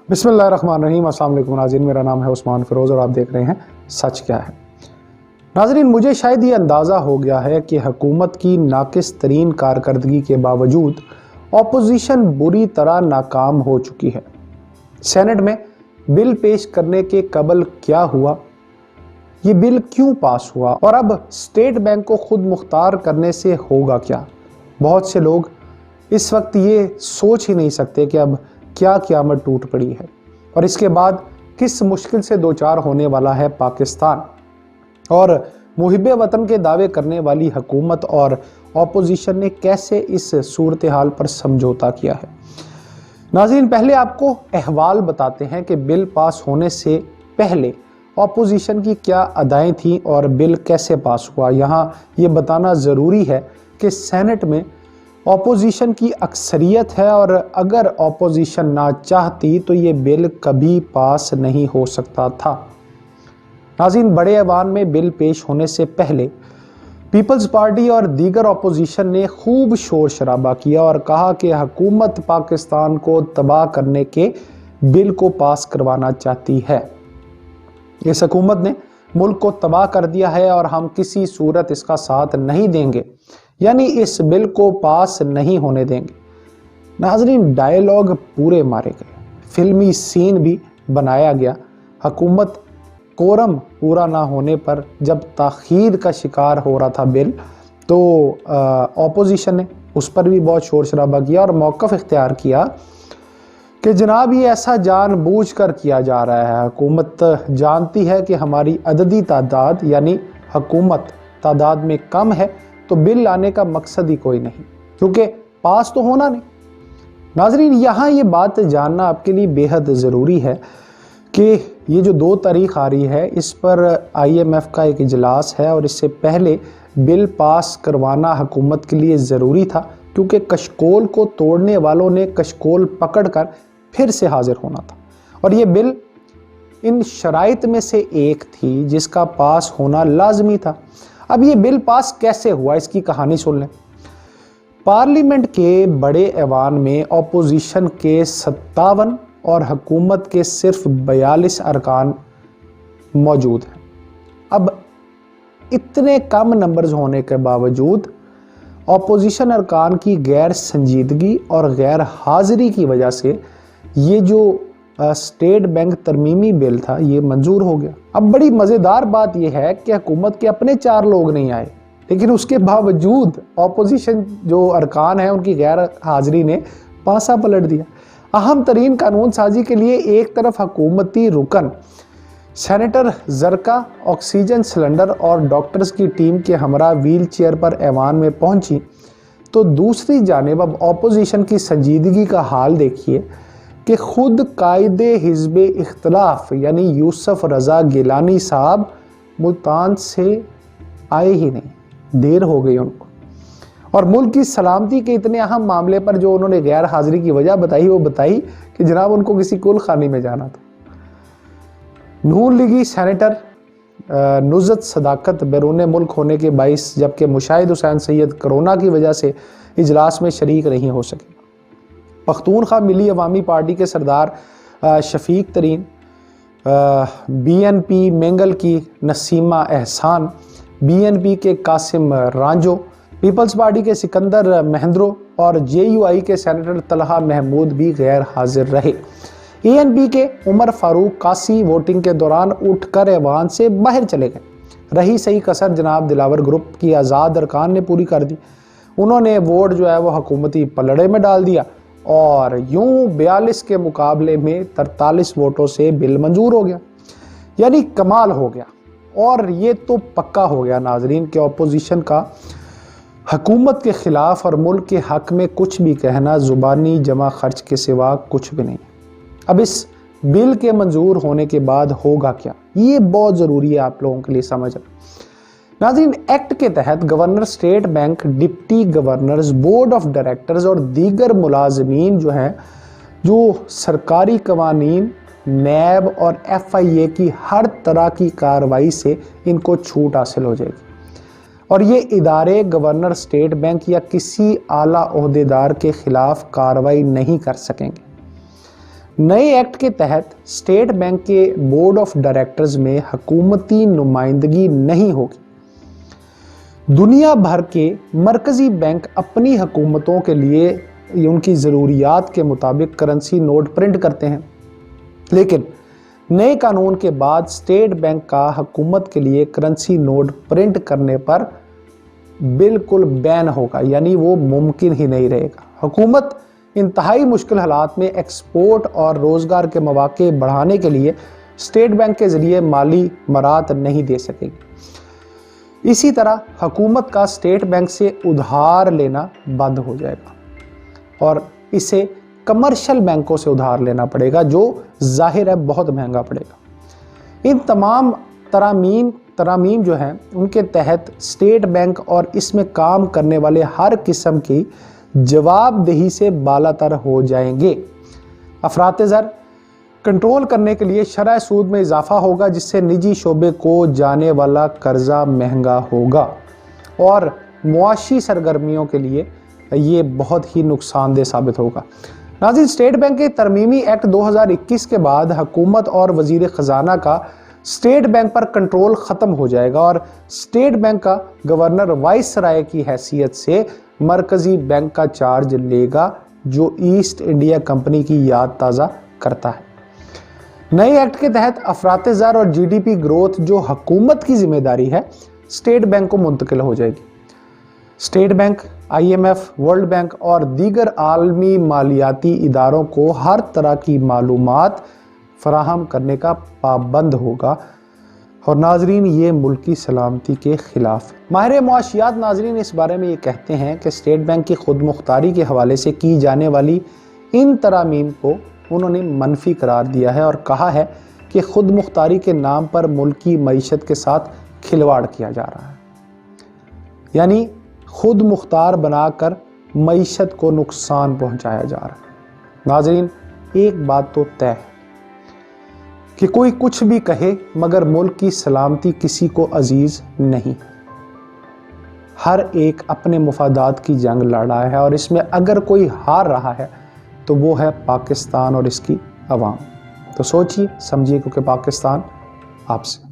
बिस्मिल्लाहिर्रहमानिर्रहीम। अस्सलाम वालेकुम नाज़रीन, मेरा नाम है उस्मान फ़िरोज़ और आप देख रहे हैं सच क्या है। नाज़रीन, मुझे शायद ये अंदाज़ा हो गया है कि हुकूमत की नाक़िस तरीन कारकर्दगी के बावजूद अपोजिशन बुरी तरह नाकाम हो चुकी है। सेनेट में बिल पेश करने के कबल क्या हुआ, ये बिल क्यों पास हुआ और अब स्टेट बैंक को खुद मुख्तार करने से होगा क्या। बहुत से लोग इस वक्त ये सोच ही नहीं सकते कि अब क्या क़यामत टूट पड़ी है और इसके बाद किस मुश्किल से दो चार होने वाला है पाकिस्तान। और मुहिब वतन के दावे करने वाली हुकूमत और अपोजिशन ने कैसे इस सूरत हाल पर समझौता किया है। नाज़रीन, पहले आपको अहवाल बताते हैं कि बिल पास होने से पहले अपोजिशन की क्या अदाएँ थीं और बिल कैसे पास हुआ। यहाँ ये बताना ज़रूरी है कि सेनेट में अपोजिशन की अक्सरियत है और अगर अपोजिशन ना चाहती तो ये बिल कभी पास नहीं हो सकता था। नाज़रीन, बड़े ऐवान में बिल पेश होने से पहले पीपल्स पार्टी और दीगर अपोजिशन ने खूब शोर शराबा किया और कहा कि हुकूमत पाकिस्तान को तबाह करने के बिल को पास करवाना चाहती है। इस हुकूमत ने मुल्क को तबाह कर दिया है और हम किसी सूरत इसका साथ नहीं देंगे, यानी इस बिल को पास नहीं होने देंगे। नाज़रीन, डायलॉग पूरे मारे गए, फिल्मी सीन भी बनाया गया। हुकूमत कोरम पूरा ना होने पर जब ताख़ीर का शिकार हो रहा था बिल, तो अपोजिशन ने उस पर भी बहुत शोर शराबा किया और मौक़िफ़ इख्तियार किया कि जनाब ये ऐसा जानबूझकर किया जा रहा है। हुकूमत जानती है कि हमारी अददी तादाद यानी हुकूमत तादाद में कम है, तो बिल लाने का मकसद ही कोई नहीं, क्योंकि पास तो होना नहीं। नाज़रीन, यहाँ ये बात जानना आपके लिए बेहद ज़रूरी है कि ये जो 2 तारीख आ रही है इस पर IMF का एक इजलास है और इससे पहले बिल पास करवाना हुकूमत के लिए ज़रूरी था, क्योंकि कशकोल को तोड़ने वालों ने कशकोल पकड़कर फिर से हाजिर होना था और ये बिल इन शराइत में से एक थी जिसका पास होना लाजमी था। अब ये बिल पास कैसे हुआ, इसकी कहानी सुन लें। पार्लियामेंट के बड़े ऐवान में अपोजिशन के 57 और हुकूमत के सिर्फ 42 अरकान मौजूद हैं। अब इतने कम नंबर्स होने के बावजूद अपोजिशन अरकान की गैर संजीदगी और गैर हाजिरी की वजह से ये जो स्टेट बैंक तरमीमी बिल था ये मंजूर हो गया। अब बड़ी मज़ेदार बात यह है कि हुकूमत के अपने 4 लोग नहीं आए, लेकिन उसके बावजूद अपोजिशन जो अरकान है उनकी गैर हाजिरी ने पासा पलट दिया। अहम तरीन कानून साजी के लिए एक तरफ हुकूमती रुकन सेनेटर ज़रका ऑक्सीजन सिलेंडर और डॉक्टर्स की टीम के हमरा व्हील चेयर पर ऐवान में पहुंची, तो दूसरी जानिब अब अपोजिशन की संजीदगी का हाल देखिए कि खुद कायदे हिज़्ब इख्तिलाफ यानी यूसुफ रज़ा गिलानी साहब मुल्तान से आए ही नहीं, देर हो गई उनको। और मुल्क की सलामती के इतने अहम मामले पर जो उन्होंने गैर हाजिरी की वजह बताई, वो बताई कि जनाब उनको किसी कुल खानी में जाना था। नून लीगी सेनेटर नुज़रत सदाकत बैरून मुल्क होने के बाइस, जबकि मुशाहिद हुसैन सैयद कोरोना की वजह से इजलास में शरीक नहीं हो सके। पख्तूनख्वा मिली अवामी पार्टी के सरदार शफीक तरीन, BNP मेंगल की नसीमा एहसान, BNP के कासिम रांझो, पीपल्स पार्टी के सिकंदर महेंद्रो और JUI के सेनेटर तलहा महमूद भी गैर हाजिर रहे। ANP के उमर फारूक कासी वोटिंग के दौरान उठकर ऐवान से बाहर चले गए। रही सही कसर जनाब दिलावर ग्रुप की आज़ाद अरकान ने पूरी कर दी। उन्होंने वोट जो है वो हुकूमती पलड़े में डाल दिया और यूं 42 के मुकाबले में 43 वोटों से बिल मंजूर हो गया, यानी कमाल हो गया। और ये तो पक्का हो गया नाजरीन कि अपोजिशन का हुकूमत के ख़िलाफ़ और मुल्क के हक़ में कुछ भी कहना ज़ुबानी जमा खर्च के सिवा कुछ भी नहीं। अब इस बिल के मंजूर होने के बाद होगा क्या, ये बहुत ज़रूरी है आप लोगों के लिए समझना। नाज़रीन, एक्ट के तहत governor state bank, deputy governors, board of directors और दीगर मुलाजमीन जो हैं, जो सरकारी कवानीन, नैब और FIA की हर तरह की कार्रवाई से इनको छूट हासिल हो जाएगी और ये इदारे गवर्नर स्टेट बैंक या किसी आला ओहदेदार के खिलाफ कार्रवाई नहीं कर सकेंगे। नए एक्ट के तहत स्टेट बैंक के बोर्ड ऑफ डायरेक्टर्स में हुकूमती नुमाइंदगी नहीं होगी। दुनिया भर के मरकजी बैंक अपनी हुकूमतों के लिए उनकी ज़रूरियात के मुताबिक करेंसी नोट प्रिंट करते हैं, लेकिन नए कानून के बाद स्टेट बैंक का हुकूमत के लिए करेंसी नोट प्रिंट करने पर बिल्कुल बैन होगा, यानी वो मुमकिन ही नहीं रहेगा। हुकूमत इंतहाई मुश्किल हालात में एक्सपोर्ट और रोज़गार के मौके बढ़ाने के लिए स्टेट बैंक के ज़रिए माली मरात नहीं दे सकेगी। इसी तरह हुकूमत का स्टेट बैंक से उधार लेना बंद हो जाएगा और इसे कमर्शियल बैंकों से उधार लेना पड़ेगा, जो जाहिर है बहुत महंगा पड़ेगा। इन तमाम तरामीम जो हैं उनके तहत स्टेट बैंक और इसमें काम करने वाले हर किस्म की जवाबदेही से बालातर हो जाएंगे। अफरात ज़र कंट्रोल करने के लिए शरह सूद में इजाफा होगा, जिससे निजी शोबे को जाने वाला कर्जा महंगा होगा और मुआशी सरगर्मियों के लिए ये बहुत ही नुकसानदेह साबित होगा। नाज़रीन, स्टेट बैंक के तरमीमी एक्ट 2021 के बाद हुकूमत और वजीर ख़जाना का स्टेट बैंक पर कंट्रोल ख़त्म हो जाएगा और स्टेट बैंक का गवर्नर वाइसराय की हैसियत से मरकजी बैंक का चार्ज लेगा, जो ईस्ट इंडिया कंपनी की याद ताज़ा करता है। नए एक्ट के तहत अफरात ज़र और जीडीपी ग्रोथ जो हुकूमत की जिम्मेदारी है स्टेट बैंक को मुंतकिल हो जाएगी। State bank IMF, world bank और दीगर आलमी मालियाती इदारों को हर तरह की मालूमात फराहम करने का पाबंद होगा और नाजरीन ये मुल्की सलामती के खिलाफ। माहिर मुआशियात नाजरीन इस बारे में ये कहते हैं कि स्टेट बैंक की खुद मुख्तारी के हवाले से की जाने वाली इन तरामीम को उन्होंने मनफी करार दिया है और कहा है कि खुद मुख्तारी के नाम पर मुल्की मईशत के साथ खिलवाड़ किया जा रहा है, यानी खुद मुख्तार बनाकर मईशत को नुकसान पहुंचाया जा रहा है। नाजरीन, एक बात तो तय है कि कोई कुछ भी कहे मगर मुल्क की सलामती किसी को अजीज नहीं। हर एक अपने मुफादात की जंग लड़ रहा है और इसमें अगर कोई हार रहा है तो वो है पाकिस्तान और इसकी अवाम। तो सोचिए समझिए, क्योंकि पाकिस्तान आपसे